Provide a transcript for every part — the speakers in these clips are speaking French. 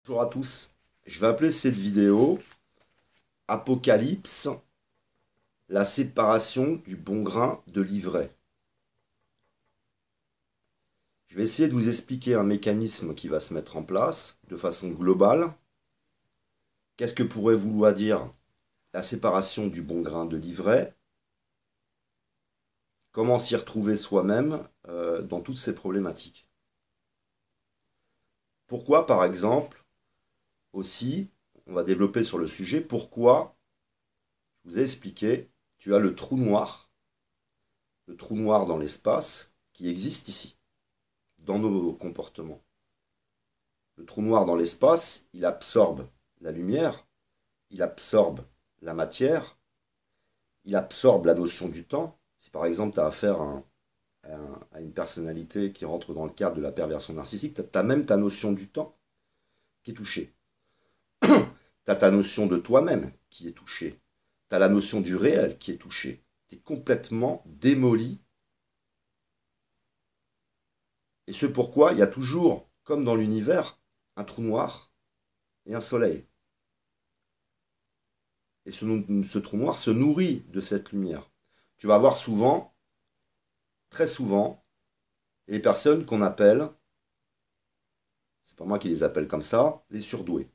Bonjour à tous. Je vais appeler cette vidéo Apocalypse, la séparation du bon grain de l'ivraie. Je vais essayer de vous expliquer un mécanisme qui va se mettre en place de façon globale. Qu'est-ce que pourrait vouloir dire la séparation du bon grain de l'ivraie? Comment s'y retrouver soi-même dans toutes ces problématiques? Pourquoi, par exemple, aussi, on va développer sur le sujet, pourquoi, je vous ai expliqué, tu as le trou noir dans l'espace qui existe ici, dans nos comportements. Le trou noir dans l'espace, il absorbe la lumière, il absorbe la matière, il absorbe la notion du temps. Si par exemple tu as affaire à une personnalité qui rentre dans le cadre de la perversion narcissique, tu as même ta notion du temps qui est touchée. Tu as ta notion de toi-même qui est touchée. Tu as la notion du réel qui est touchée. Tu es complètement démoli. Et ce pourquoi il y a toujours, comme dans l'univers, un trou noir et un soleil. Et ce trou noir se nourrit de cette lumière. Tu vas voir souvent, très souvent, les personnes qu'on appelle, c'est pas moi qui les appelle comme ça, les surdoués,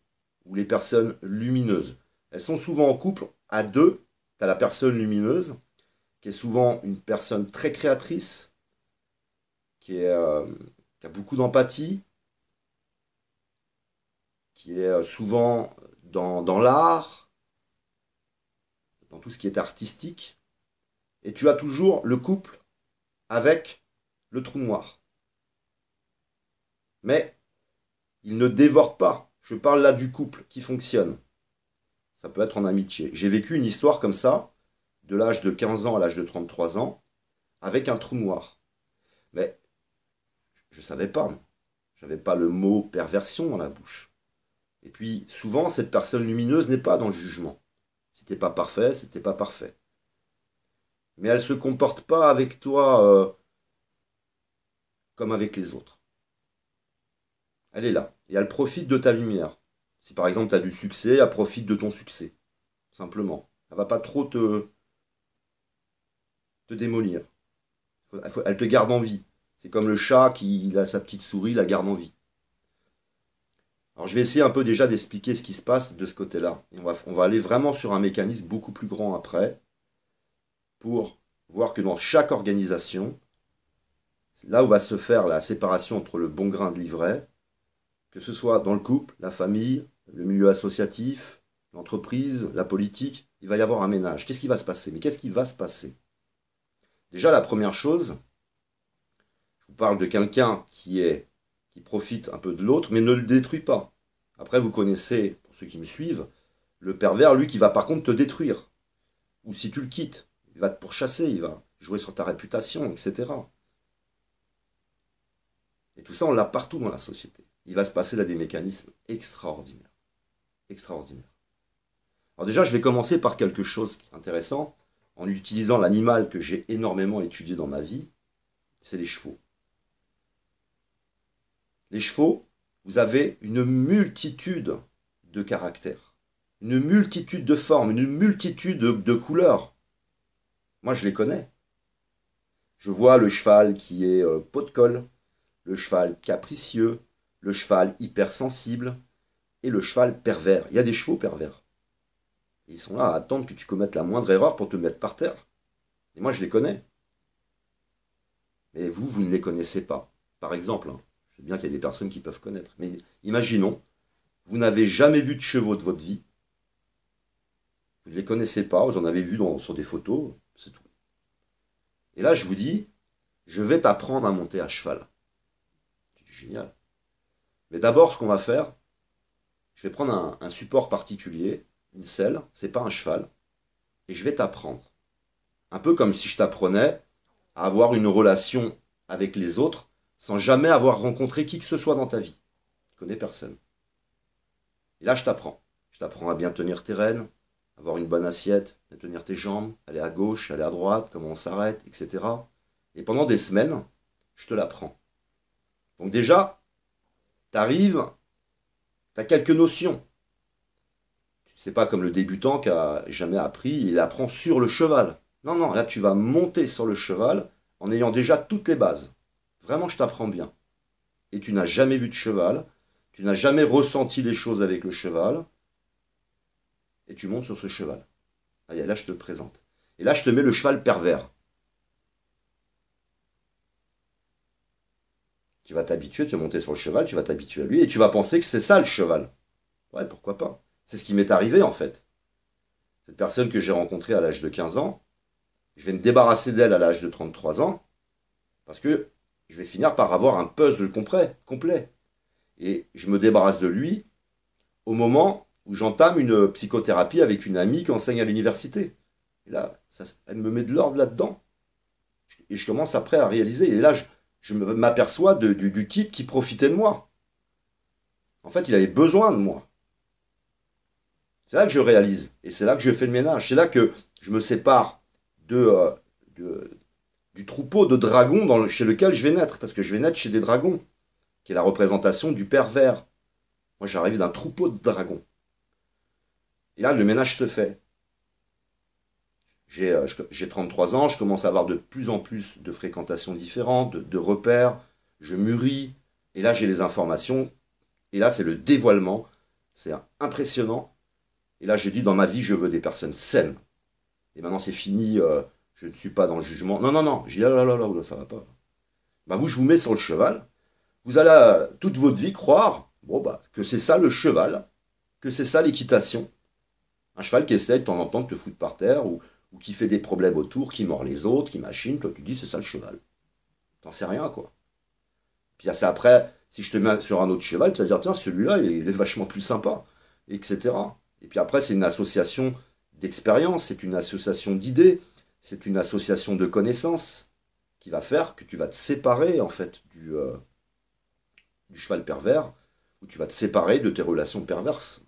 ou les personnes lumineuses. Elles sont souvent en couple à deux. Tu as la personne lumineuse, qui est souvent une personne très créatrice, qui a beaucoup d'empathie, qui est souvent dans l'art, dans tout ce qui est artistique. Et tu as toujours le couple avec le trou noir. Mais il ne dévore pas. Je parle là du couple qui fonctionne. Ça peut être en amitié. J'ai vécu une histoire comme ça, de l'âge de 15 ans à l'âge de 33 ans, avec un trou noir. Mais je ne savais pas. Je n'avais pas le mot perversion dans la bouche. Et puis, souvent, cette personne lumineuse n'est pas dans le jugement. C'était pas parfait, c'était pas parfait. Mais elle ne se comporte pas avec toi comme avec les autres. Elle est là. Et elle profite de ta lumière. Si par exemple tu as du succès, elle profite de ton succès. Simplement. Elle va pas trop te démolir. Elle te garde en vie. C'est comme le chat qui a sa petite souris, la garde en vie. Alors je vais essayer un peu déjà d'expliquer ce qui se passe de ce côté-là. Et on va aller vraiment sur un mécanisme beaucoup plus grand après, pour voir que dans chaque organisation, là où va se faire la séparation entre le bon grain de l'ivraie, que ce soit dans le couple, la famille, le milieu associatif, l'entreprise, la politique, il va y avoir un ménage. Qu'est-ce qui va se passer? Mais qu'est-ce qui va se passer? Déjà, la première chose, je vous parle de quelqu'un qui profite un peu de l'autre, mais ne le détruit pas. Après, vous connaissez, pour ceux qui me suivent, le pervers, lui, qui va par contre te détruire. Ou si tu le quittes, il va te pourchasser, il va jouer sur ta réputation, etc. Et tout ça, on l'a partout dans la société. Il va se passer là des mécanismes extraordinaires. Extraordinaires. Alors déjà, je vais commencer par quelque chose qui est intéressant, en utilisant l'animal que j'ai énormément étudié dans ma vie, c'est les chevaux. Les chevaux, vous avez une multitude de caractères, une multitude de formes, une multitude de couleurs. Moi, je les connais. Je vois le cheval qui est pot de colle, le cheval capricieux, le cheval hypersensible et le cheval pervers. Il y a des chevaux pervers. Ils sont là à attendre que tu commettes la moindre erreur pour te mettre par terre. Et moi, je les connais. Mais vous, vous ne les connaissez pas. Par exemple, hein, je sais bien qu'il y a des personnes qui peuvent connaître. Mais imaginons, vous n'avez jamais vu de chevaux de votre vie. Vous ne les connaissez pas, vous en avez vu sur des photos, c'est tout. Et là, je vous dis, je vais t'apprendre à monter à cheval. C'est génial. Mais d'abord, ce qu'on va faire, je vais prendre un support particulier, une selle, c'est pas un cheval, et je vais t'apprendre. Un peu comme si je t'apprenais à avoir une relation avec les autres sans jamais avoir rencontré qui que ce soit dans ta vie. Tu connais personne. Et là, je t'apprends. Je t'apprends à bien tenir tes rênes, avoir une bonne assiette, bien tenir tes jambes, aller à gauche, aller à droite, comment on s'arrête, etc. Et pendant des semaines, je te l'apprends. Donc déjà, tu Tu as quelques notions. C'est pas comme le débutant qui a jamais appris, il apprend sur le cheval. Non, non, là tu vas monter sur le cheval en ayant déjà toutes les bases. Vraiment, je t'apprends bien. Et tu n'as jamais vu de cheval, tu n'as jamais ressenti les choses avec le cheval, et tu montes sur ce cheval. Allez, là, je te le présente. Et là, je te mets le cheval pervers. Tu vas t'habituer, tu vas monter sur le cheval, tu vas t'habituer à lui, et tu vas penser que c'est ça le cheval. Ouais, pourquoi pas. C'est ce qui m'est arrivé en fait. Cette personne que j'ai rencontrée à l'âge de 15 ans, je vais me débarrasser d'elle à l'âge de 33 ans, parce que je vais finir par avoir un puzzle complet. Et je me débarrasse de lui au moment où j'entame une psychothérapie avec une amie qui enseigne à l'université. Et là, elle me met de l'ordre là-dedans. Et je commence après à réaliser. Et là, je m'aperçois du type qui profitait de moi. En fait, il avait besoin de moi. C'est là que je réalise. Et c'est là que je fais le ménage. C'est là que je me sépare de, du troupeau de dragons chez lequel je vais naître. Parce que je vais naître chez des dragons, qui est la représentation du pervers. Moi, j'arrive d'un troupeau de dragons. Et là, le ménage se fait. J'ai 33 ans, je commence à avoir de plus en plus de fréquentations différentes, de repères, je mûris, et là j'ai les informations, et là c'est le dévoilement, c'est impressionnant, et là je dis dans ma vie je veux des personnes saines, et maintenant c'est fini, je ne suis pas dans le jugement, non, non, non, je dis ah là là là, là ça va pas. Bah vous, je vous mets sur le cheval, vous allez toute votre vie croire bon, bah, que c'est ça le cheval, que c'est ça l'équitation, un cheval qui essaie de temps en temps de te foutre par terre, ou qui fait des problèmes autour, qui mord les autres, qui machine, toi tu dis c'est ça le cheval. T'en sais rien quoi. Puis c'est après, si je te mets sur un autre cheval, tu vas dire tiens celui-là il est vachement plus sympa, etc. Et puis après c'est une association d'expériences, c'est une association d'idées, c'est une association de connaissances qui va faire que tu vas te séparer en fait du cheval pervers, ou tu vas te séparer de tes relations perverses.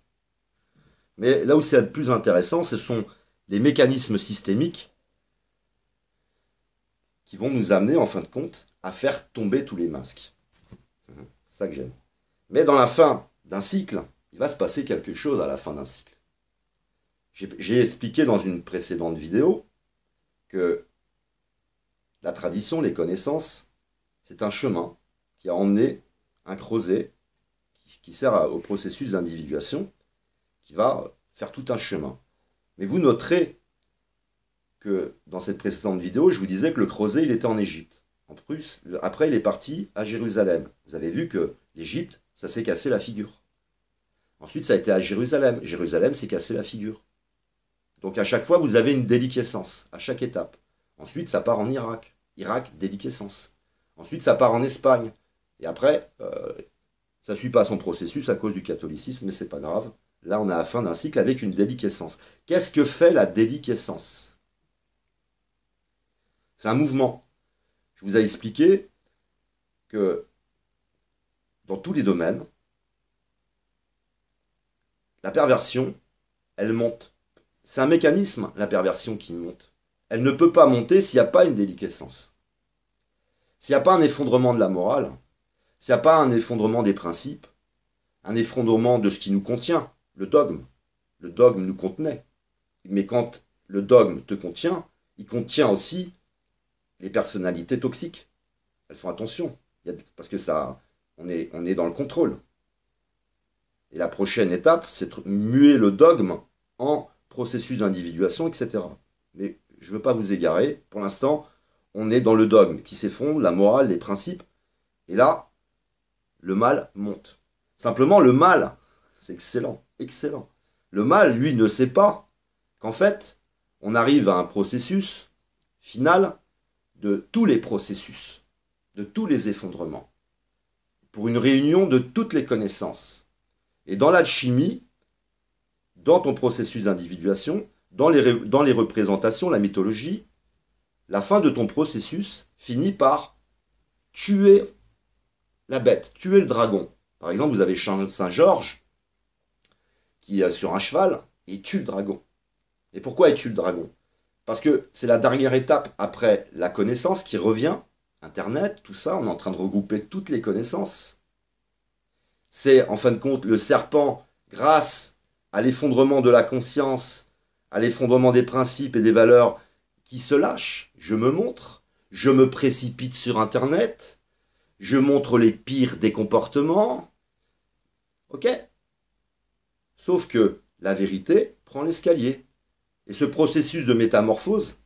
Mais là où c'est le plus intéressant, ce sont les mécanismes systémiques qui vont nous amener, en fin de compte, à faire tomber tous les masques. C'est ça que j'aime. Mais dans la fin d'un cycle, il va se passer quelque chose à la fin d'un cycle. J'ai expliqué dans une précédente vidéo que la tradition, les connaissances, c'est un chemin qui a emmené un creuset qui sert au processus d'individuation, qui va faire tout un chemin. Mais vous noterez que dans cette précédente vidéo, je vous disais que le creuset, il était en Égypte. En plus, après, il est parti à Jérusalem. Vous avez vu que l'Égypte, ça s'est cassé la figure. Ensuite, ça a été à Jérusalem. Jérusalem s'est cassé la figure. Donc à chaque fois, vous avez une déliquescence, à chaque étape. Ensuite, ça part en Irak. Irak, déliquescence. Ensuite, ça part en Espagne. Et après, ça ne suit pas son processus à cause du catholicisme, mais c'est pas grave. Là, on est à la fin d'un cycle avec une déliquescence. Qu'est-ce que fait la déliquescence? C'est un mouvement. Je vous ai expliqué que dans tous les domaines, la perversion, elle monte. C'est un mécanisme, la perversion, qui monte. Elle ne peut pas monter s'il n'y a pas une déliquescence. S'il n'y a pas un effondrement de la morale, s'il n'y a pas un effondrement des principes, un effondrement de ce qui nous contient, le dogme. Le dogme nous contenait. Mais quand le dogme te contient, il contient aussi les personnalités toxiques. Elles font attention, parce que ça, on est dans le contrôle. Et la prochaine étape, c'est de muer le dogme en processus d'individuation, etc. Mais je ne veux pas vous égarer. Pour l'instant, on est dans le dogme qui s'effondre, la morale, les principes. Et là, le mal monte. Simplement, le mal, c'est excellent, excellent. Le mal, lui, ne sait pas qu'en fait, on arrive à un processus final de tous les processus, de tous les effondrements, pour une réunion de toutes les connaissances. Et dans l'alchimie, dans ton processus d'individuation, dans les représentations, la mythologie, la fin de ton processus finit par tuer la bête, tuer le dragon. Par exemple, vous avez Saint Georges qui est sur un cheval et il tue le dragon. Et pourquoi il tue le dragon? Parce que c'est la dernière étape après la connaissance qui revient, Internet, tout ça, on est en train de regrouper toutes les connaissances. C'est en fin de compte le serpent, grâce à l'effondrement de la conscience, à l'effondrement des principes et des valeurs, qui se lâche. Je me montre, je me précipite sur Internet, je montre les pires des comportements. Ok? Sauf que la vérité prend l'escalier. Et ce processus de métamorphose,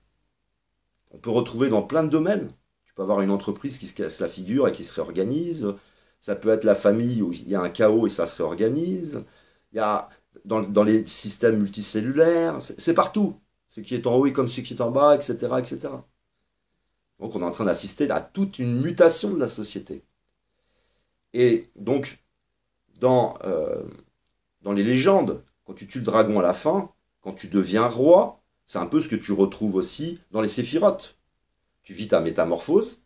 on peut retrouver dans plein de domaines. Tu peux avoir une entreprise qui se casse la figure et qui se réorganise. Ça peut être la famille où il y a un chaos et ça se réorganise. Il y a dans les systèmes multicellulaires, c'est partout. Ce qui est en haut est comme ce qui est en bas, etc., etc. Donc on est en train d'assister à toute une mutation de la société. Et donc, dans les légendes, quand tu tues le dragon à la fin, quand tu deviens roi, c'est un peu ce que tu retrouves aussi dans les séphirotes. Tu vis ta métamorphose,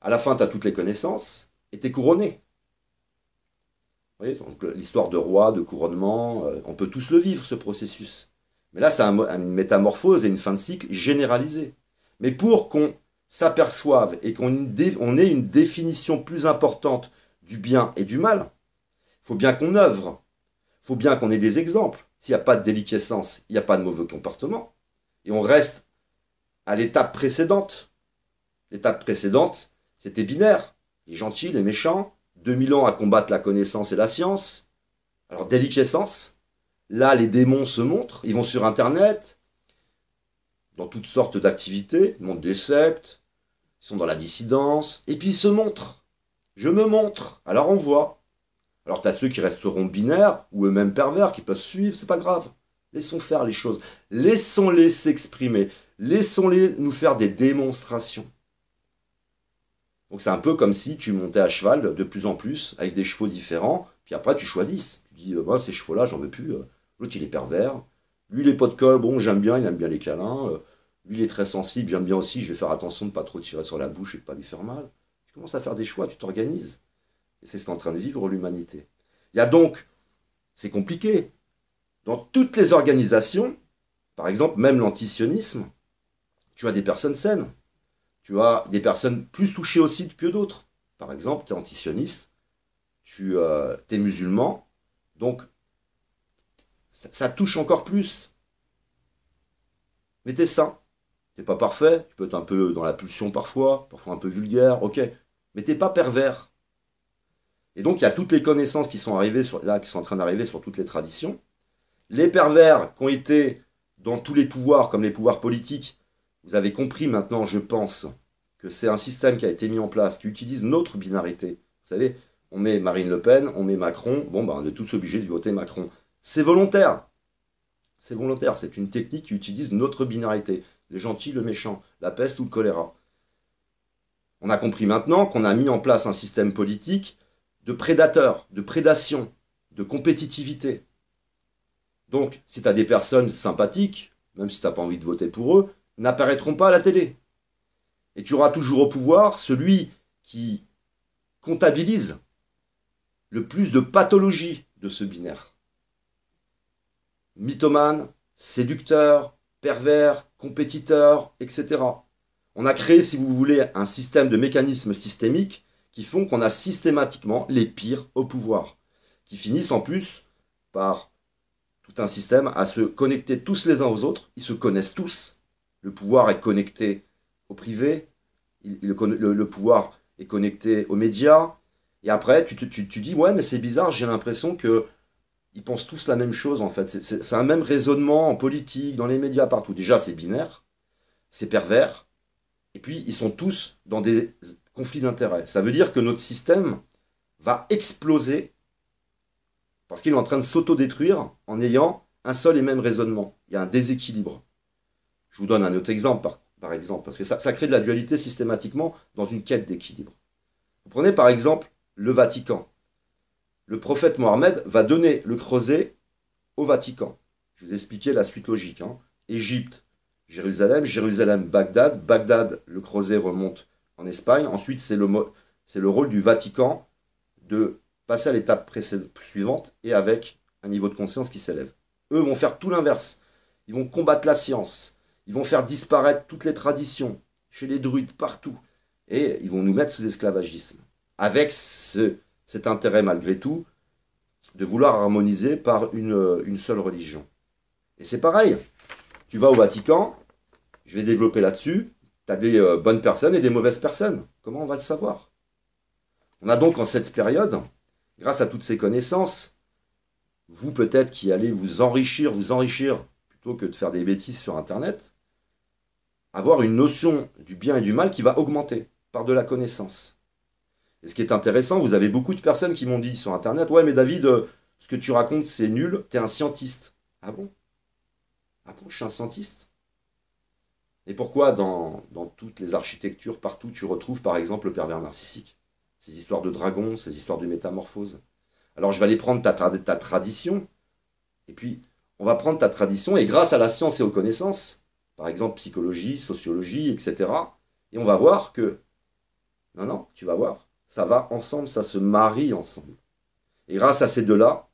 à la fin tu as toutes les connaissances, et tu es couronné. Vous voyez, donc l'histoire de roi, de couronnement, on peut tous le vivre, ce processus. Mais là, c'est une métamorphose et une fin de cycle généralisée. Mais pour qu'on s'aperçoive et qu'on ait une définition plus importante du bien et du mal, il faut bien qu'on œuvre. Il faut bien qu'on ait des exemples. S'il n'y a pas de déliquescence, il n'y a pas de mauvais comportement. Et on reste à l'étape précédente. L'étape précédente, c'était binaire. Les gentils, les méchants, 2000 ans à combattre la connaissance et la science. Alors, déliquescence, là, les démons se montrent, ils vont sur Internet, dans toutes sortes d'activités, ils montrent des sectes, ils sont dans la dissidence, et puis ils se montrent. Je me montre, alors on voit. Alors, tu as ceux qui resteront binaires, ou eux-mêmes pervers, qui peuvent suivre, c'est pas grave. Laissons faire les choses. Laissons-les s'exprimer. Laissons-les nous faire des démonstrations. Donc c'est un peu comme si tu montais à cheval de plus en plus, avec des chevaux différents, puis après tu choisisses. Tu dis, voilà, ces chevaux-là, j'en veux plus. L'autre, il est pervers. Lui, il est pas de colle, bon, j'aime bien, il aime bien les câlins. Lui, il est très sensible, j'aime bien aussi, je vais faire attention de ne pas trop tirer sur la bouche et de ne pas lui faire mal. Tu commences à faire des choix, tu t'organises. Et c'est ce qu'est en train de vivre l'humanité. Il y a donc, c'est compliqué, dans toutes les organisations, par exemple, même l'antisionisme, tu as des personnes saines. Tu as des personnes plus touchées aussi que d'autres. Par exemple, tu es antisioniste, tu es musulman, donc ça touche encore plus. Mais tu es sain. Tu n'es pas parfait, tu peux être un peu dans la pulsion parfois un peu vulgaire, ok. Mais tu n'es pas pervers. Et donc, il y a toutes les connaissances qui sont arrivées là, qui sont en train d'arriver sur toutes les traditions. Les pervers qui ont été dans tous les pouvoirs, comme les pouvoirs politiques, vous avez compris maintenant, je pense, que c'est un système qui a été mis en place, qui utilise notre binarité. Vous savez, on met Marine Le Pen, on met Macron, bon, ben, on est tous obligés de voter Macron. C'est volontaire. C'est volontaire, c'est une technique qui utilise notre binarité. Les gentils, le méchant, la peste ou le choléra. On a compris maintenant qu'on a mis en place un système politique de prédateurs, de prédation, de compétitivité. Donc, si tu as des personnes sympathiques, même si tu n'as pas envie de voter pour eux, n'apparaîtront pas à la télé. Et tu auras toujours au pouvoir celui qui comptabilise le plus de pathologies de ce binaire. Mythomane, séducteur, pervers, compétiteur, etc. On a créé, si vous voulez, un système de mécanismes systémiques qui font qu'on a systématiquement les pires au pouvoir, qui finissent en plus par tout un système à se connecter tous les uns aux autres. Ils se connaissent tous. Le pouvoir est connecté au privé, le pouvoir est connecté aux médias. Et après, tu dis, ouais, mais c'est bizarre, j'ai l'impression qu'ils pensent tous la même chose, en fait. C'est un même raisonnement en politique, dans les médias, partout. Déjà, c'est binaire, c'est pervers, et puis ils sont tous dans des conflits d'intérêts. Ça veut dire que notre système va exploser parce qu'il est en train de s'autodétruire en ayant un seul et même raisonnement. Il y a un déséquilibre. Je vous donne un autre exemple, par exemple, parce que ça crée de la dualité systématiquement dans une quête d'équilibre. Vous prenez par exemple le Vatican. Le prophète Mohammed va donner le creuset au Vatican. Je vous ai expliqué la suite logique. Égypte, Jérusalem, Jérusalem, Bagdad. Bagdad, le creuset remonte en Espagne. Ensuite, c'est le rôle du Vatican de passer à l'étape suivante et avec un niveau de conscience qui s'élève. Eux vont faire tout l'inverse. Ils vont combattre la science. Ils vont faire disparaître toutes les traditions, chez les druides, partout. Et ils vont nous mettre sous esclavagisme. Avec cet intérêt, malgré tout, de vouloir harmoniser par une seule religion. Et c'est pareil, tu vas au Vatican, je vais développer là-dessus, tu as des bonnes personnes et des mauvaises personnes. Comment on va le savoir? On a donc en cette période, grâce à toutes ces connaissances, vous peut-être qui allez vous enrichir, plutôt que de faire des bêtises sur Internet, avoir une notion du bien et du mal qui va augmenter par de la connaissance. Et ce qui est intéressant, vous avez beaucoup de personnes qui m'ont dit sur Internet, ouais mais David, ce que tu racontes c'est nul, t'es un scientiste. Ah bon? Ah bon, je suis un scientiste? Et pourquoi dans toutes les architectures, partout, tu retrouves par exemple le pervers narcissique? Ces histoires de dragons, ces histoires de métamorphose. Alors je vais aller prendre ta tradition, et puis on va prendre ta tradition, et grâce à la science et aux connaissances, par exemple psychologie, sociologie, etc., et on va voir que, non, tu vas voir, ça va ensemble, ça se marie ensemble. Et grâce à ces deux-là,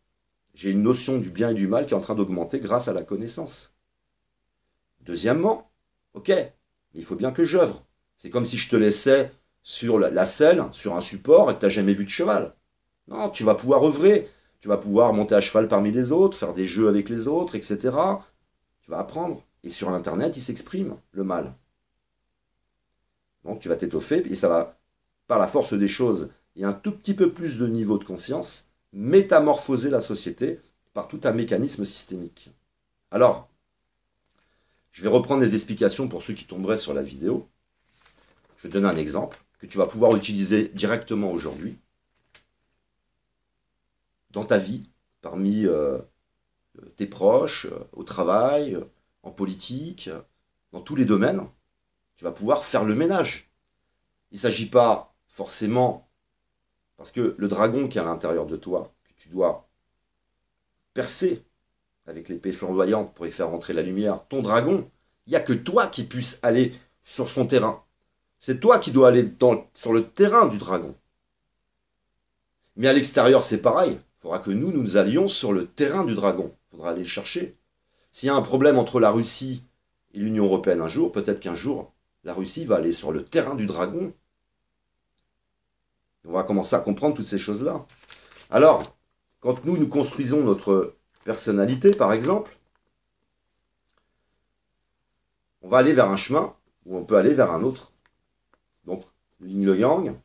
j'ai une notion du bien et du mal qui est en train d'augmenter grâce à la connaissance. Deuxièmement, ok, mais il faut bien que j'œuvre. C'est comme si je te laissais sur la selle, sur un support, et que tu n'as jamais vu de cheval. Non, tu vas pouvoir œuvrer, tu vas pouvoir monter à cheval parmi les autres, faire des jeux avec les autres, etc. Tu vas apprendre. Et sur l'Internet, il s'exprime, le mal. Donc tu vas t'étoffer, et ça va, par la force des choses, et un tout petit peu plus de niveau de conscience, métamorphoser la société par tout un mécanisme systémique. Alors, je vais reprendre les explications pour ceux qui tomberaient sur la vidéo. Je vais te donner un exemple que tu vas pouvoir utiliser directement aujourd'hui dans ta vie, parmi tes proches, au travail, en politique, dans tous les domaines. Tu vas pouvoir faire le ménage. Il ne s'agit pas forcément, parce que le dragon qui est à l'intérieur de toi, que tu dois percer avec l'épée flamboyante pour y faire rentrer la lumière, ton dragon, il n'y a que toi qui puisse aller sur son terrain. C'est toi qui dois aller sur le terrain du dragon. Mais à l'extérieur, c'est pareil. Il faudra que nous allions sur le terrain du dragon. Il faudra aller le chercher. S'il y a un problème entre la Russie et l'Union européenne un jour, peut-être qu'un jour, la Russie va aller sur le terrain du dragon. On va commencer à comprendre toutes ces choses-là. Alors, quand nous construisons notre personnalité, par exemple, on va aller vers un chemin ou on peut aller vers un autre. Donc, le yin, le yang,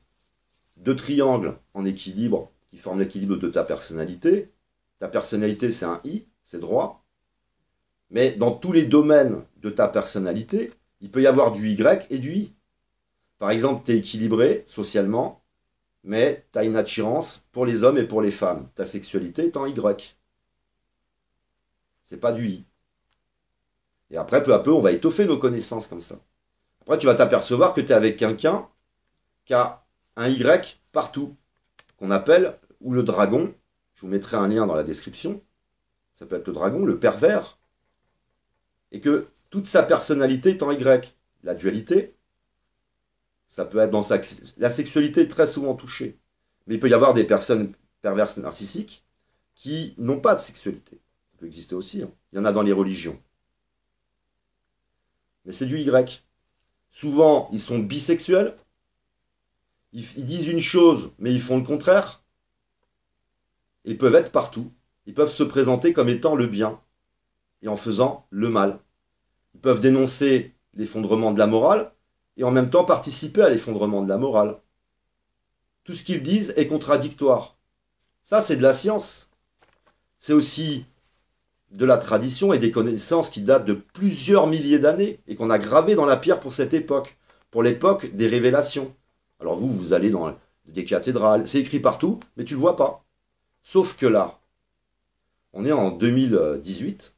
deux triangles en équilibre qui forment l'équilibre de ta personnalité. Ta personnalité, c'est un I, c'est droit. Mais dans tous les domaines de ta personnalité, il peut y avoir du Y et du I. Par exemple, tu es équilibré socialement, mais tu as une attirance pour les hommes et pour les femmes. Ta sexualité est en Y. C'est pas du I. Et après, peu à peu, on va étoffer nos connaissances comme ça. Après, tu vas t'apercevoir que tu es avec quelqu'un qui a un Y partout, qu'on appelle, ou le dragon, je vous mettrai un lien dans la description, ça peut être le dragon, le pervers, et que toute sa personnalité est en Y. La dualité, ça peut être dans la sexualité est très souvent touchée. Mais il peut y avoir des personnes perverses narcissiques qui n'ont pas de sexualité. Ça peut exister aussi, hein. Il y en a dans les religions. Mais c'est du Y. Souvent, ils sont bisexuels. Ils disent une chose, mais ils font le contraire. Ils peuvent être partout. Ils peuvent se présenter comme étant le bien et en faisant le mal. Ils peuvent dénoncer l'effondrement de la morale et en même temps participer à l'effondrement de la morale. Tout ce qu'ils disent est contradictoire. Ça, c'est de la science. C'est aussi de la tradition et des connaissances qui datent de plusieurs milliers d'années et qu'on a gravées dans la pierre pour cette époque, pour l'époque des révélations. Alors vous allez dans des cathédrales, c'est écrit partout, mais tu ne le vois pas. Sauf que là, on est en 2018,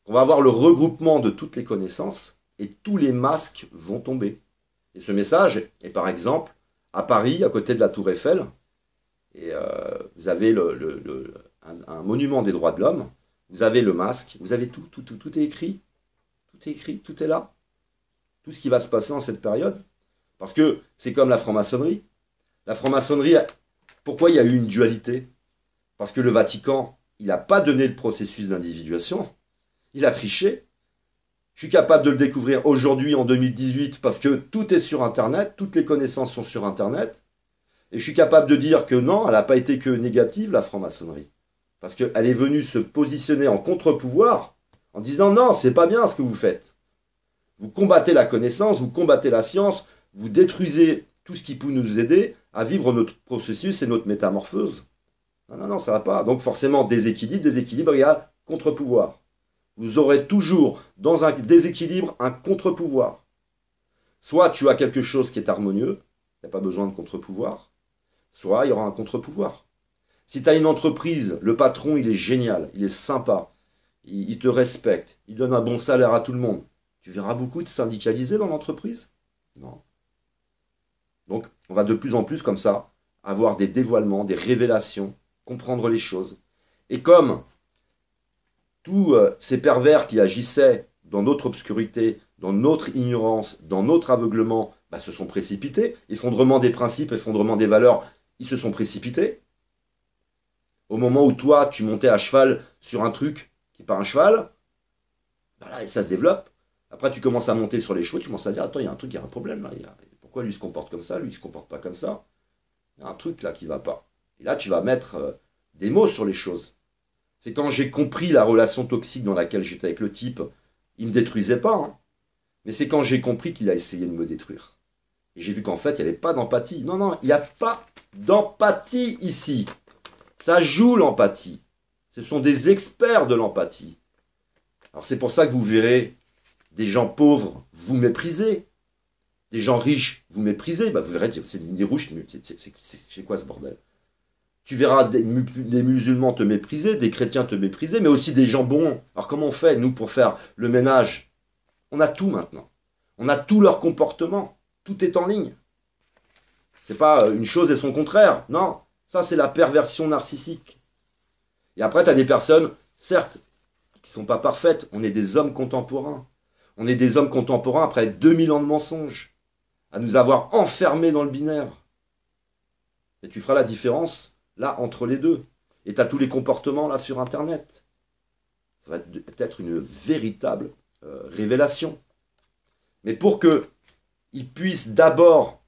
on va avoir le regroupement de toutes les connaissances et tous les masques vont tomber. Et ce message est par exemple à Paris, à côté de la Tour Eiffel, et vous avez un monument des droits de l'homme, vous avez le masque, vous avez tout est écrit, tout est là. Tout ce qui va se passer en cette période. Parce que c'est comme la franc-maçonnerie. La franc-maçonnerie, pourquoi il y a eu une dualité? Parce que le Vatican, il n'a pas donné le processus d'individuation. Il a triché. Je suis capable de le découvrir aujourd'hui, en 2018, parce que tout est sur Internet, toutes les connaissances sont sur Internet. Et je suis capable de dire que non, elle n'a pas été que négative, la franc-maçonnerie. Parce qu'elle est venue se positionner en contre-pouvoir en disant non, c'est pas bien ce que vous faites. Vous combattez la connaissance, vous combattez la science, vous détruisez tout ce qui peut nous aider à vivre notre processus et notre métamorphose. Non, non, non, ça va pas. Donc forcément, déséquilibre égale contre-pouvoir. Vous aurez toujours dans un déséquilibre un contre-pouvoir. Soit tu as quelque chose qui est harmonieux, il n'y a pas besoin de contre-pouvoir, soit il y aura un contre-pouvoir. Si tu as une entreprise, le patron, il est génial, il est sympa, il te respecte, il donne un bon salaire à tout le monde, tu verras beaucoup de syndicalisés dans l'entreprise? Non. Donc, on va de plus en plus comme ça avoir des dévoilements, des révélations, comprendre les choses. Et comme tous ces pervers qui agissaient dans notre obscurité, dans notre ignorance, dans notre aveuglement, se sont précipités. Effondrement des principes, effondrement des valeurs, ils se sont précipités. Au moment où toi, tu montais à cheval sur un truc qui n'est pas un cheval, là, et ça se développe. Après, tu commences à monter sur les chevaux, tu commences à dire, attends, il y a un truc, il y a un problème là. Pourquoi lui se comporte comme ça, lui il se comporte pas comme ça? Il y a un truc là qui va pas. Et là, tu vas mettre des mots sur les choses. C'est quand j'ai compris la relation toxique dans laquelle j'étais avec le type, il me détruisait pas, hein. Mais c'est quand j'ai compris qu'il a essayé de me détruire. Et j'ai vu qu'en fait, il n'y avait pas d'empathie. Non, non, il n'y a pas d'empathie ici. Ça joue l'empathie. Ce sont des experts de l'empathie. Alors c'est pour ça que vous verrez des gens pauvres vous mépriser. Des gens riches vous mépriser. Vous verrez, c'est une ligne rouge, c'est quoi ce bordel? Tu verras des musulmans te mépriser, des chrétiens te mépriser, mais aussi des gens bons. Alors comment on fait, nous, pour faire le ménage? On a tout maintenant. On a tout leur comportement. Tout est en ligne. C'est pas une chose et son contraire. Non, ça c'est la perversion narcissique. Et après, tu as des personnes, certes, qui sont pas parfaites. On est des hommes contemporains. On est des hommes contemporains après 2000 ans de mensonges, à nous avoir enfermés dans le binaire. Et tu feras la différence, là, entre les deux. Et tu as tous les comportements, là, sur Internet. Ça va être une véritable révélation. Mais pour qu'ils puissent d'abord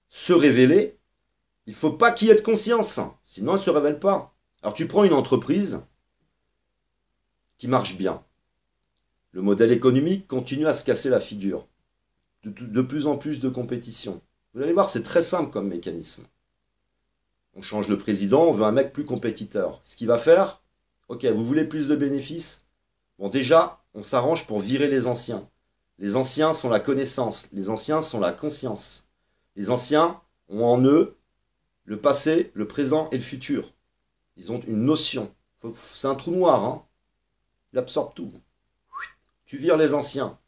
se révéler, il ne faut pas qu'il y ait de conscience, sinon elle ne se révèle pas. Alors tu prends une entreprise qui marche bien. Le modèle économique continue à se casser la figure. De plus en plus de compétition. Vous allez voir, c'est très simple comme mécanisme. On change le président, on veut un mec plus compétiteur. Ce qu'il va faire, ok, vous voulez plus de bénéfices? Bon, déjà, on s'arrange pour virer les anciens. Les anciens sont la connaissance, les anciens sont la conscience. Les anciens ont en eux le passé, le présent et le futur. Ils ont une notion. C'est un trou noir, hein. Il absorbe tout. Tu vires les anciens.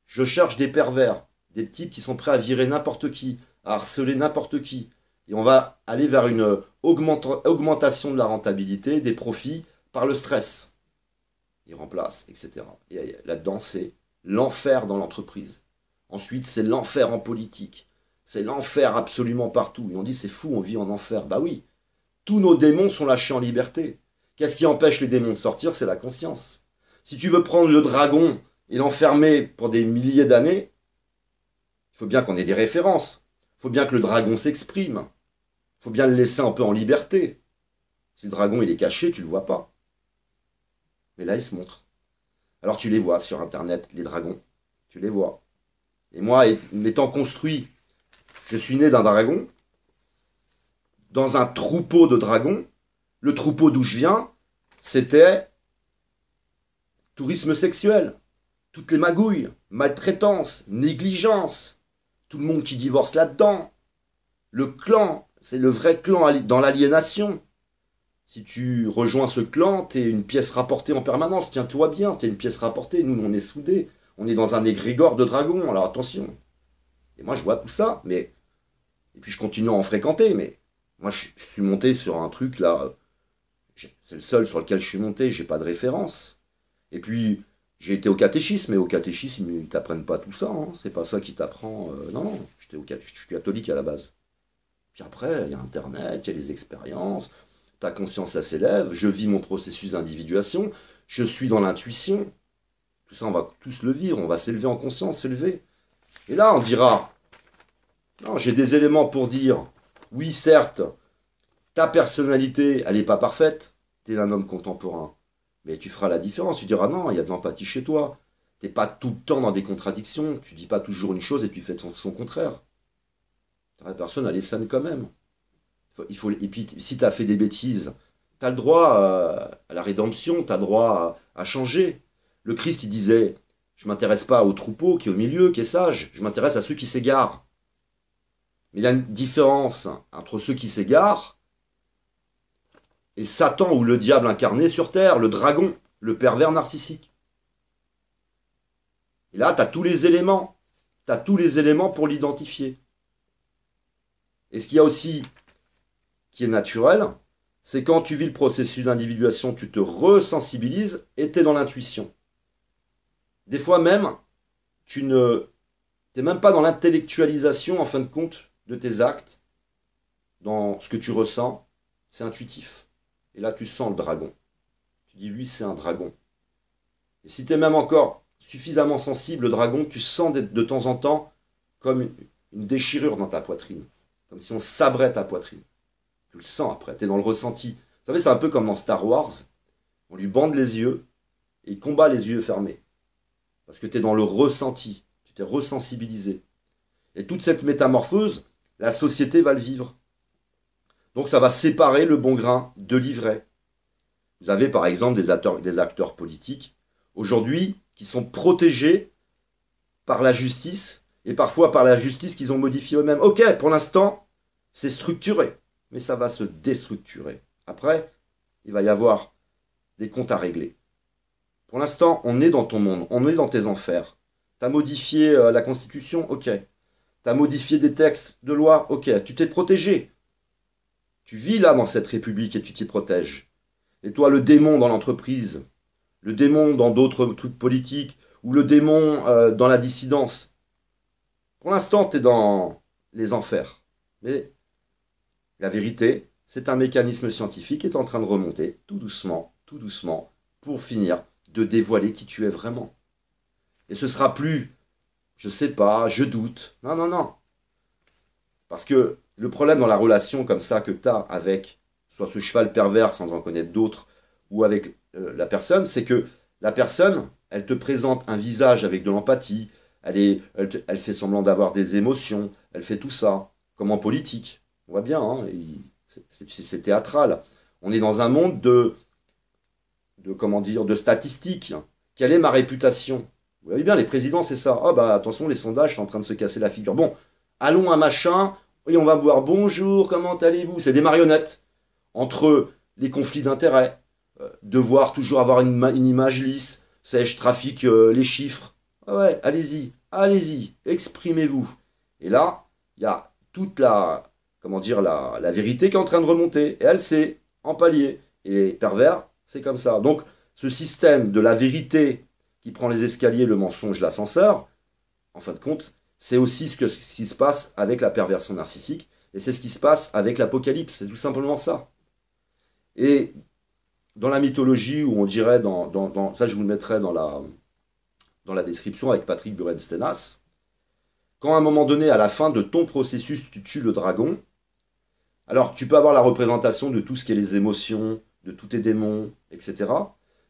Je cherche des pervers, des types qui sont prêts à virer n'importe qui, à harceler n'importe qui. Et on va aller vers une augmentation de la rentabilité, des profits, par le stress. Ils remplacent, etc. Et là-dedans, c'est l'enfer dans l'entreprise. Ensuite, c'est l'enfer en politique. C'est l'enfer absolument partout. Et on dit, c'est fou, on vit en enfer. Bah oui, tous nos démons sont lâchés en liberté. Qu'est-ce qui empêche les démons de sortir? C'est la conscience. Si tu veux prendre le dragon et l'enfermer pour des milliers d'années, il faut bien qu'on ait des références. Il faut bien que le dragon s'exprime. Il faut bien le laisser un peu en liberté. Si le dragon il est caché, tu ne le vois pas. Mais là, il se montre. Alors tu les vois sur Internet, les dragons. Tu les vois. Et moi, m'étant construit, je suis né d'un dragon, dans un troupeau de dragons. Le troupeau d'où je viens, c'était tourisme sexuel. Toutes les magouilles, maltraitance, négligence. Tout le monde qui divorce là-dedans. Le clan, c'est le vrai clan dans l'aliénation. Si tu rejoins ce clan, t'es une pièce rapportée en permanence. Tiens-toi bien, t'es une pièce rapportée. Nous, on est soudés. On est dans un égrégore de dragons. Alors attention. Et moi, je vois tout ça. Mais et puis, je continue à en fréquenter. Mais moi, je suis monté sur un truc, là. C'est le seul sur lequel je suis monté. J'ai pas de référence. Et puis, j'ai été au catéchisme. Et au catéchisme, ils t'apprennent pas tout ça. Hein. C'est pas ça qui t'apprend. Non, non. Je suis catholique à la base. Puis après, il y a Internet, il y a les expériences. Ta conscience, ça s'élève, je vis mon processus d'individuation, je suis dans l'intuition. Tout ça, on va tous le vivre, on va s'élever en conscience, s'élever. Et là, on dira, non, j'ai des éléments pour dire, oui, certes, Ta personnalité, elle n'est pas parfaite. Tu es un homme contemporain. Mais tu feras la différence. Tu diras non, il y a de l'empathie chez toi. Tu n'es pas tout le temps dans des contradictions. Tu dis pas toujours une chose et tu fais son contraire. La personne, elle est saine quand même. Et puis, si tu as fait des bêtises, tu as le droit à la rédemption, tu as le droit à changer. Le Christ, il disait, je ne m'intéresse pas au troupeau qui est au milieu, qui est sage. Je m'intéresse à ceux qui s'égarent. Mais il y a une différence entre ceux qui s'égarent et Satan ou le diable incarné sur terre, le dragon, le pervers narcissique. Et là, tu as tous les éléments. Tu as tous les éléments pour l'identifier. Et ce qu'il y a aussi qui est naturel, c'est quand tu vis le processus d'individuation, tu te resensibilises et tu es dans l'intuition. Des fois même, tu n'es même pas dans l'intellectualisation, en fin de compte, de tes actes, dans ce que tu ressens, c'est intuitif. Et là, tu sens le dragon. Tu dis, lui, c'est un dragon. Et si tu es même encore suffisamment sensible, le dragon, tu sens de temps en temps comme une déchirure dans ta poitrine. Comme si on sabrait ta poitrine. Tu le sens après, tu es dans le ressenti. Vous savez, c'est un peu comme dans Star Wars. On lui bande les yeux et il combat les yeux fermés. Parce que tu es dans le ressenti. Tu t'es resensibilisé. Et toute cette métamorphose, la société va le vivre. Donc ça va séparer le bon grain de l'ivraie. Vous avez par exemple des acteurs politiques, aujourd'hui, qui sont protégés par la justice, et parfois par la justice qu'ils ont modifiée eux-mêmes. Ok, pour l'instant, c'est structuré, mais ça va se déstructurer. Après, il va y avoir des comptes à régler. Pour l'instant, on est dans ton monde, on est dans tes enfers. Tu as modifié la Constitution, ok. Tu as modifié des textes de loi, ok. Tu t'es protégé. Tu vis là dans cette république et tu t'y protèges. Et toi, le démon dans l'entreprise, le démon dans d'autres trucs politiques, ou le démon dans la dissidence. Pour l'instant, tu es dans les enfers. Mais la vérité, c'est un mécanisme scientifique qui est en train de remonter, tout doucement, pour finir de dévoiler qui tu es vraiment. Et ce sera plus, je sais pas, je doute. Non, non, non. Parce que le problème dans la relation comme ça que tu as avec soit ce cheval pervers sans en connaître d'autres, ou avec la personne, c'est que la personne, elle te présente un visage avec de l'empathie, elle fait semblant d'avoir des émotions, elle fait tout ça, comme en politique. On voit bien, hein, c'est théâtral. On est dans un monde comment dire, de statistiques. Quelle est ma réputation? Vous voyez bien, les présidents, c'est ça. Ah bah attention, les sondages sont en train de se casser la figure. Bon, allons à machin, et on va voir bonjour, comment allez-vous? C'est des marionnettes. Entre les conflits d'intérêts, devoir toujours avoir une image lisse, sais-je, trafic les chiffres. Ah ouais, allez-y, exprimez-vous. Et là, il y a toute comment dire, la vérité qui est en train de remonter. Et elle, c'est en palier. Et les pervers, c'est comme ça. Donc, ce système de la vérité qui prend les escaliers, le mensonge, l'ascenseur, en fin de compte, c'est aussi ce qui se passe avec la perversion narcissique. Et c'est ce qui se passe avec l'Apocalypse. C'est tout simplement ça. Et dans la mythologie, où on dirait, ça je vous le mettrai dans la description avec Patrick Burenstenas, quand à un moment donné, à la fin de ton processus, tu tues le dragon, alors tu peux avoir la représentation de tout ce qui est les émotions, de tous tes démons, etc.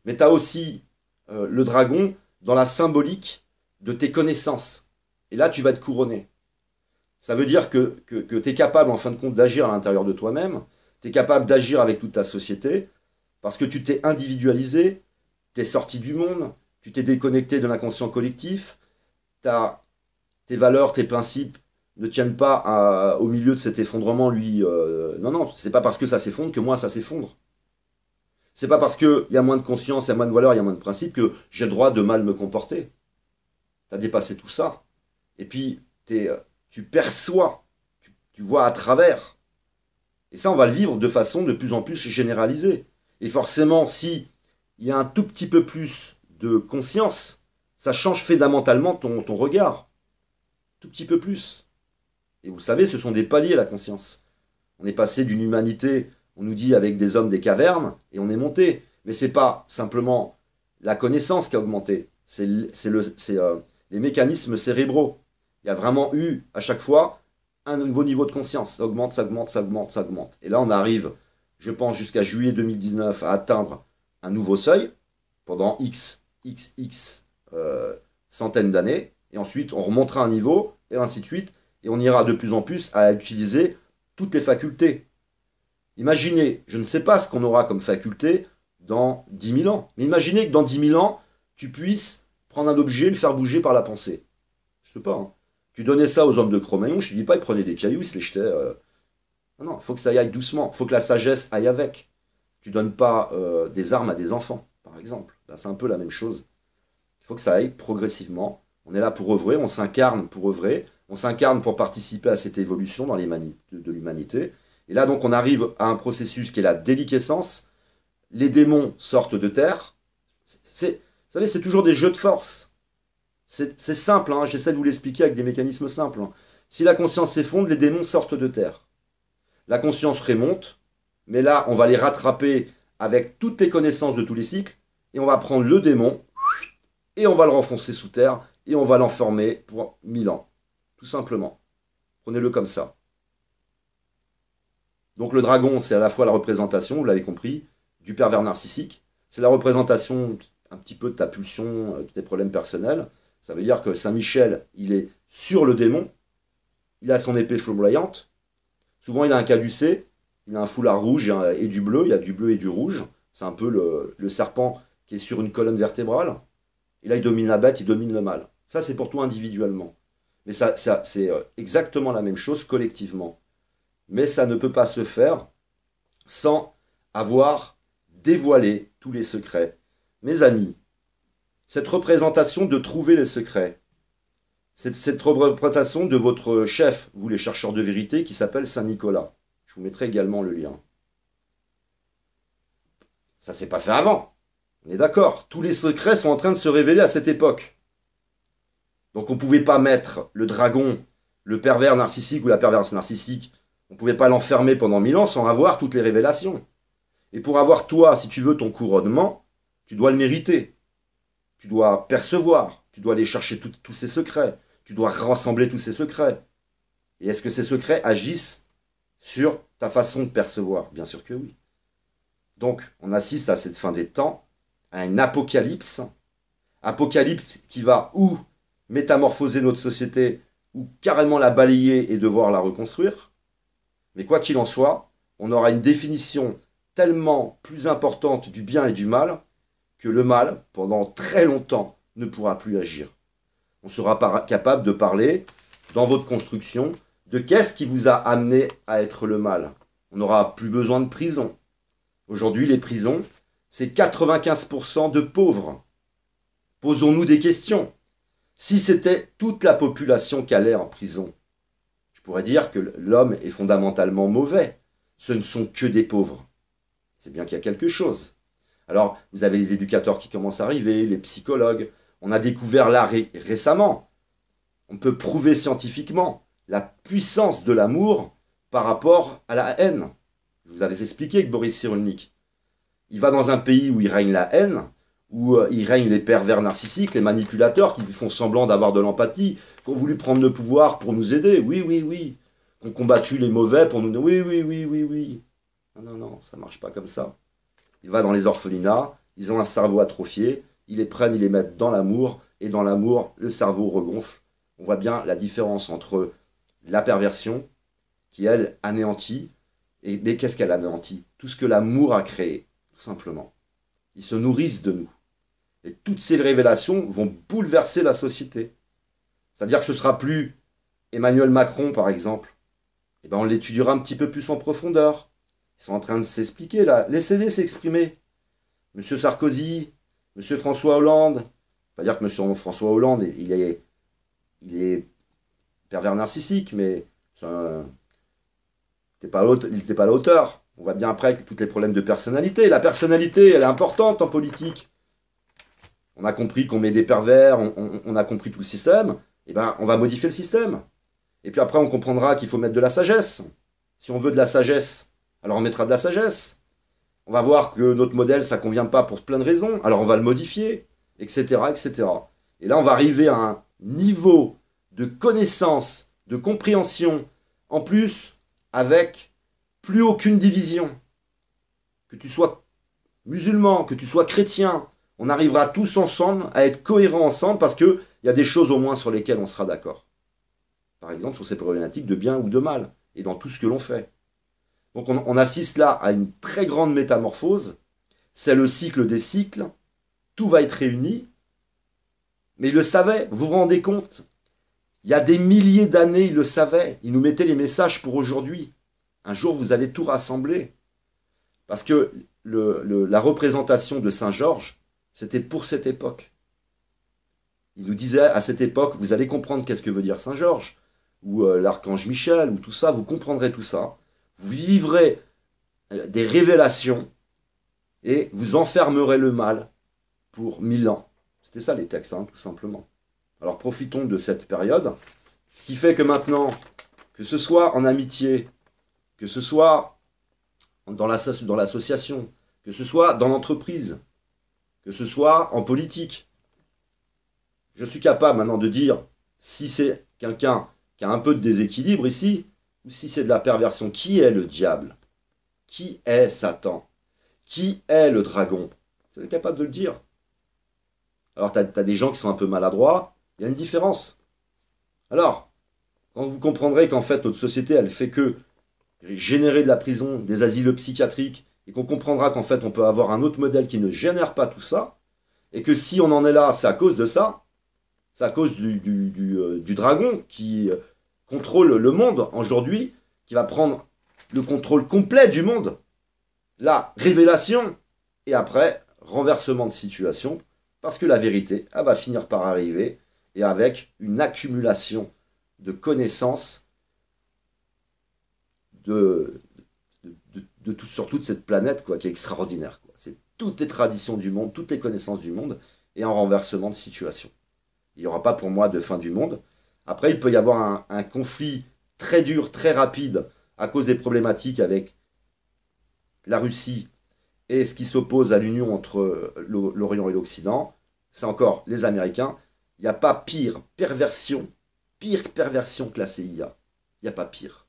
Mais tu as aussi le dragon dans la symbolique de tes connaissances. Et là, tu vas être couronné. Ça veut dire que tu es capable, en fin de compte, d'agir à l'intérieur de toi-même, tu es capable d'agir avec toute ta société, parce que tu t'es individualisé, tu es sorti du monde, tu t'es déconnecté de l'inconscient collectif, tes valeurs, tes principes ne tiennent pas au milieu de cet effondrement, lui. Non, non, c'est pas parce que ça s'effondre que moi ça s'effondre. C'est pas parce qu'il y a moins de conscience, il y a moins de valeurs, il y a moins de principes que j'ai le droit de mal me comporter. Tu as dépassé tout ça. Et puis, tu perçois, tu vois à travers. Et ça, on va le vivre de façon de plus en plus généralisée. Et forcément, si il y a un tout petit peu plus de conscience, ça change fondamentalement ton regard. Tout petit peu plus. Et vous savez, ce sont des paliers, la conscience. On est passé d'une humanité, on nous dit, avec des hommes des cavernes, et on est monté. Mais c'est pas simplement la connaissance qui a augmenté, c'est les mécanismes cérébraux. Il y a vraiment eu, à chaque fois, un nouveau niveau de conscience. Ça augmente, ça augmente, ça augmente, ça augmente. Et là, on arrive, je pense, jusqu'à juillet 2019 à atteindre un nouveau seuil pendant X centaines d'années. Et ensuite, on remontera un niveau, et ainsi de suite. Et on ira de plus en plus à utiliser toutes les facultés. Imaginez, je ne sais pas ce qu'on aura comme faculté dans 10 000 ans. Mais imaginez que dans 10 000 ans, tu puisses prendre un objet et le faire bouger par la pensée. Je sais pas. Hein. Tu donnais ça aux hommes de Cro-Magnon, je ne dis pas, ils prenaient des cailloux, ils se les jetaient. Non, il faut que ça y aille doucement. Il faut que la sagesse aille avec. Tu donnes pas des armes à des enfants, par exemple. Ben, c'est un peu la même chose. Il faut que ça aille progressivement. On est là pour œuvrer, on s'incarne pour œuvrer, on s'incarne pour participer à cette évolution dans de l'humanité. Et là, donc, on arrive à un processus qui est la déliquescence. Les démons sortent de terre. Vous savez, c'est toujours des jeux de force. C'est simple, hein, j'essaie de vous l'expliquer avec des mécanismes simples. Hein. Si la conscience s'effondre, les démons sortent de terre. La conscience remonte, mais là, on va les rattraper avec toutes les connaissances de tous les cycles, et on va prendre le démon, et on va le renfoncer sous terre, et on va l'enfermer pour 1000 ans. Tout simplement. Prenez-le comme ça. Donc le dragon, c'est à la fois la représentation, vous l'avez compris, du pervers narcissique. C'est la représentation un petit peu de ta pulsion, de tes problèmes personnels. Ça veut dire que Saint-Michel, il est sur le démon, il a son épée flamboyante, souvent il a un caducée, il a un foulard rouge et du bleu, il y a du bleu et du rouge, c'est un peu le serpent qui est sur une colonne vertébrale, et là il domine la bête, il domine le mal. Ça c'est pour toi individuellement. Mais c'est exactement la même chose collectivement. Mais ça ne peut pas se faire sans avoir dévoilé tous les secrets. Mes amis, cette représentation de trouver les secrets, cette représentation de votre chef, vous les chercheurs de vérité, qui s'appelle Saint-Nicolas. Je vous mettrai également le lien. Ça s'est pas fait avant. On est d'accord. Tous les secrets sont en train de se révéler à cette époque. Donc on ne pouvait pas mettre le dragon, le pervers narcissique ou la perverse narcissique, on ne pouvait pas l'enfermer pendant 1000 ans sans avoir toutes les révélations. Et pour avoir toi, si tu veux ton couronnement, tu dois le mériter. Tu dois percevoir, tu dois aller chercher tous ces secrets, tu dois rassembler tous ces secrets. Et est-ce que ces secrets agissent sur ta façon de percevoir? Bien sûr que oui. Donc, on assiste à cette fin des temps, à une apocalypse qui va ou métamorphoser notre société, ou carrément la balayer et devoir la reconstruire. Mais quoi qu'il en soit, on aura une définition tellement plus importante du bien et du mal, que le mal, pendant très longtemps, ne pourra plus agir. On sera capable de parler, dans votre construction, de qu'est-ce qui vous a amené à être le mal. On n'aura plus besoin de prison. Aujourd'hui, les prisons, c'est 95% de pauvres. Posons-nous des questions. Si c'était toute la population qui allait en prison, je pourrais dire que l'homme est fondamentalement mauvais. Ce ne sont que des pauvres. C'est bien qu'il y a quelque chose. Alors, vous avez les éducateurs qui commencent à arriver, les psychologues. On a découvert là récemment, on peut prouver scientifiquement la puissance de l'amour par rapport à la haine. Je vous avais expliqué que Boris Cyrulnik, il va dans un pays où il règne la haine, où il règne les pervers narcissiques, les manipulateurs qui font semblant d'avoir de l'empathie, qui ont voulu prendre le pouvoir pour nous aider. Oui, oui, oui. Qui ont combattu les mauvais pour nous... Oui, oui, oui, oui, oui. Non, non, non, ça ne marche pas comme ça. Il va dans les orphelinats, ils ont un cerveau atrophié, ils les prennent, ils les mettent dans l'amour, et dans l'amour, le cerveau regonfle. On voit bien la différence entre la perversion, qui elle anéantit, mais qu'est-ce qu'elle anéantit? Tout ce que l'amour a créé, tout simplement. Ils se nourrissent de nous. Et toutes ces révélations vont bouleverser la société. C'est-à-dire que ce ne sera plus Emmanuel Macron, par exemple. Eh ben, on l'étudiera un petit peu plus en profondeur. Ils sont en train de s'expliquer là. Laissez-les s'exprimer. Monsieur Sarkozy, Monsieur François Hollande. Pas dire que Monsieur François Hollande, il est pervers narcissique, mais il n'était pas à la hauteur. On voit bien après que tous les problèmes de personnalité. La personnalité, elle est importante en politique. On a compris qu'on met des pervers, on a compris tout le système. Eh ben, on va modifier le système. Et puis après, on comprendra qu'il faut mettre de la sagesse. Si on veut de la sagesse, alors on mettra de la sagesse. On va voir que notre modèle, ça ne convient pas pour plein de raisons, alors on va le modifier, etc., etc. Et là, on va arriver à un niveau de connaissance, de compréhension, En plus, avec plus aucune division. Que tu sois musulman, que tu sois chrétien, on arrivera tous ensemble à être cohérents ensemble parce qu'il y a des choses au moins sur lesquelles on sera d'accord. Par exemple, sur ces problématiques de bien ou de mal, et dans tout ce que l'on fait. Donc on assiste là à une très grande métamorphose. C'est le cycle des cycles. Tout va être réuni. Mais ils le savaient, vous vous rendez compte? Il y a des milliers d'années, ils le savaient. Ils nous mettaient les messages pour aujourd'hui. Un jour, vous allez tout rassembler. Parce que la représentation de Saint-Georges, c'était pour cette époque. Il nous disait à cette époque, vous allez comprendre qu'est-ce que veut dire Saint-Georges, ou l'archange Michel, ou tout ça, vous comprendrez tout ça. Vous vivrez des révélations et vous enfermerez le mal pour 1000 ans. C'était ça les textes, hein, tout simplement. Alors profitons de cette période, ce qui fait que maintenant, que ce soit en amitié, que ce soit dans l'association, que ce soit dans l'entreprise, que ce soit en politique, je suis capable maintenant de dire si c'est quelqu'un qui a un peu de déséquilibre ici, ou si c'est de la perversion. Qui est le diable? Qui est Satan? Qui est le dragon? Vous êtes capable de le dire. Alors, tu as des gens qui sont un peu maladroits, il y a une différence. Alors, quand vous comprendrez qu'en fait, notre société, elle fait que générer de la prison, des asiles psychiatriques, et qu'on comprendra qu'en fait, on peut avoir un autre modèle qui ne génère pas tout ça, et que si on en est là, c'est à cause de ça, c'est à cause du dragon qui contrôle le monde aujourd'hui, qui va prendre le contrôle complet du monde, la révélation, et après, renversement de situation, parce que la vérité, elle va finir par arriver, et avec une accumulation de connaissances sur toute cette planète, quoi, qui est extraordinaire, quoi. C'est toutes les traditions du monde, toutes les connaissances du monde, et un renversement de situation. Il n'y aura pas pour moi de fin du monde. Après, il peut y avoir un conflit très dur, très rapide, à cause des problématiques avec la Russie et ce qui s'oppose à l'union entre l'Orient et l'Occident. C'est encore les Américains. Il n'y a pas pire perversion que la CIA. Il n'y a pas pire.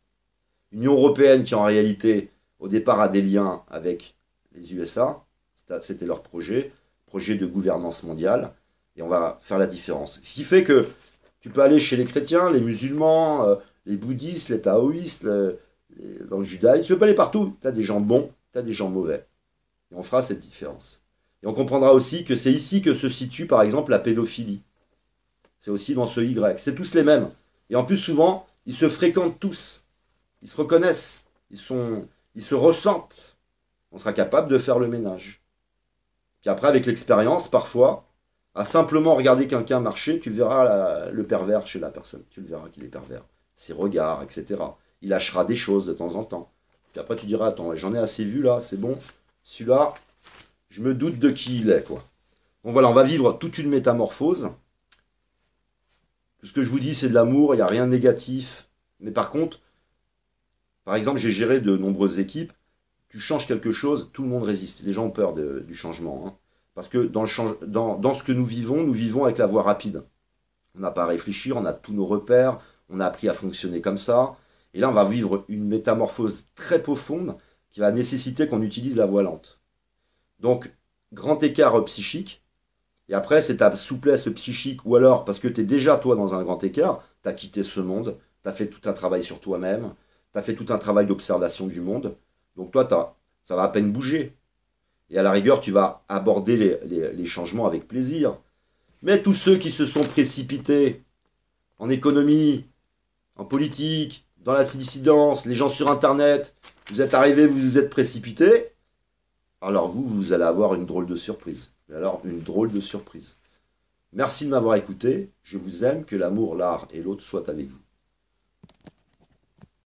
L'Union européenne qui en réalité, au départ, a des liens avec les USA. C'était leur projet de gouvernance mondiale. Et on va faire la différence. Ce qui fait que tu peux aller chez les chrétiens, les musulmans, les bouddhistes, les taoïstes, dans le judaïsme. Tu peux pas aller partout. Tu as des gens bons, tu as des gens mauvais. Et on fera cette différence. Et on comprendra aussi que c'est ici que se situe, par exemple, la pédophilie. C'est aussi dans ce Y. C'est tous les mêmes. Et en plus, souvent, ils se fréquentent tous. Ils se reconnaissent. Ils se ressentent. On sera capable de faire le ménage. Puis après, avec l'expérience, parfois, à simplement regarder quelqu'un marcher, tu verras le pervers chez la personne. Tu le verras qu'il est pervers. Ses regards, etc. Il lâchera des choses de temps en temps. Puis après, tu diras, attends, j'en ai assez vu là, c'est bon. Celui-là, je me doute de qui il est, quoi. Bon voilà, on va vivre toute une métamorphose. Tout ce que je vous dis, c'est de l'amour, il n'y a rien de négatif. Mais par contre, par exemple, j'ai géré de nombreuses équipes. Tu changes quelque chose, tout le monde résiste. Les gens ont peur du changement, hein. Parce que dans ce que nous vivons avec la voie rapide. On n'a pas à réfléchir, on a tous nos repères, on a appris à fonctionner comme ça. Et là, on va vivre une métamorphose très profonde qui va nécessiter qu'on utilise la voie lente. Donc, grand écart psychique. Et après, c'est ta souplesse psychique, ou alors parce que tu es déjà, toi, dans un grand écart, tu as quitté ce monde, tu as fait tout un travail sur toi-même, tu as fait tout un travail d'observation du monde. Donc, toi, ça va à peine bouger. Et à la rigueur, tu vas aborder les changements avec plaisir. Mais tous ceux qui se sont précipités en économie, en politique, dans la dissidence, les gens sur Internet, vous êtes arrivés, vous vous êtes précipités, alors vous allez avoir une drôle de surprise. Mais alors, une drôle de surprise. Merci de m'avoir écouté. Je vous aime, que l'amour, l'art et l'autre soient avec vous.